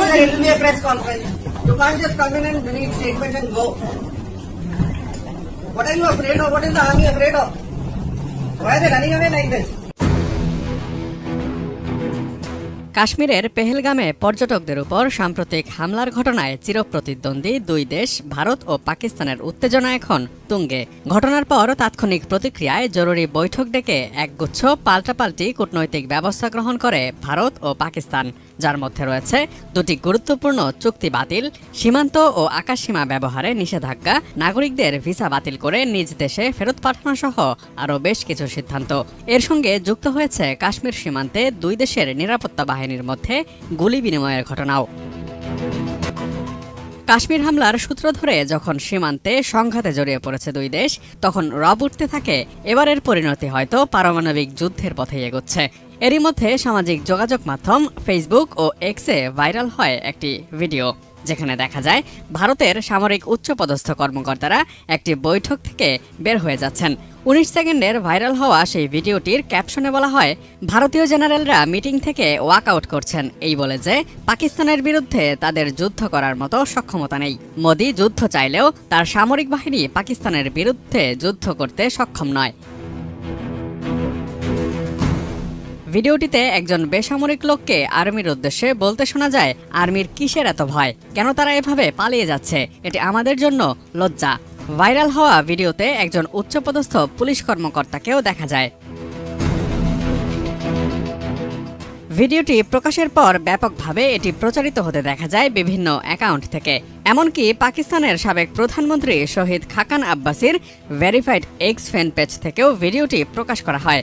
that it will be a press conference. You can't just come in and read statements and go. What are you afraid of? What is the army afraid of? Why are they running away like this? কাশ্মীরের পেহেলগামে পর্যটকদের উপর সাম্প্রতিক হামলার ঘটনায় চিরপ্রতিদ্বন্দ্বী দুই দেশ ভারত ও পাকিস্তানের উত্তেজনা এখন তুঙ্গে। ঘটনার পর তাৎক্ষণিক প্রতিক্রিয়ায় জরুরি বৈঠক ডেকে একগুচ্ছ পাল্টাপাল্টি কূটনৈতিক ব্যবস্থা গ্রহণ করে ভারত ও পাকিস্তান, যার মধ্যে রয়েছে দুটি গুরুত্বপূর্ণ চুক্তি বাতিল, সীমান্ত ও আকাশসীমা ব্যবহারে নিষেধাজ্ঞা, নাগরিকদের ভিসা বাতিল করে নিজ দেশে ফেরত পাঠানো সহ আরও বেশ কিছু সিদ্ধান্ত। এর সঙ্গে যুক্ত হয়েছে কাশ্মীর সীমান্তে দুই দেশের নিরাপত্তা বাহিনীর মধ্যে গুলি বিনিময়ের ঘটনাও। কাশ্মীর হামলার সূত্র ধরে যখন সীমান্তে সংঘাতে জড়িয়ে পড়েছে দুই দেশ, তখন রব উঠতে থাকে এবারের পরিণতি হয়তো পারমাণবিক যুদ্ধের পথে এগোচ্ছে। এরই মধ্যে সামাজিক যোগাযোগ মাধ্যম ফেসবুক ও এক্সে ভাইরাল হয় একটি ভিডিও, যেখানে দেখা যায় ভারতের সামরিক উচ্চপদস্থ কর্মকর্তারা একটি বৈঠক থেকে বের হয়ে যাচ্ছেন। 19 সেকেন্ডের ভাইরাল হওয়া সেই ভিডিওটির ক্যাপশনে বলা হয়, ভারতীয় জেনারেলরা মিটিং থেকে ওয়াকআউট করছেন এই বলে যে পাকিস্তানের বিরুদ্ধে তাদের যুদ্ধ করার মতো সক্ষমতা নেই। মোদি যুদ্ধ চাইলেও তার সামরিক বাহিনী পাকিস্তানের বিরুদ্ধে যুদ্ধ করতে সক্ষম নয়। ভিডিওটিতে একজন বেসামরিক লোককে আর্মির উদ্দেশ্যে বলতে শোনা যায়, আর্মির কিসের এত ভয়, কেন তারা এভাবে পালিয়ে যাচ্ছে, এটি আমাদের জন্য লজ্জা। ভাইরাল হওয়া ভিডিওতে একজন উচ্চপদস্থ পুলিশ কর্মকর্তাকেও দেখা যায়। ভিডিওটি প্রকাশের পর ব্যাপকভাবে এটি প্রচারিত হতে দেখা যায় বিভিন্ন অ্যাকাউন্ট থেকে। এমনকি পাকিস্তানের সাবেক প্রধানমন্ত্রী শহীদ Khakan আব্বাসির verified x fan page থেকেও ভিডিওটি প্রকাশ করা হয়।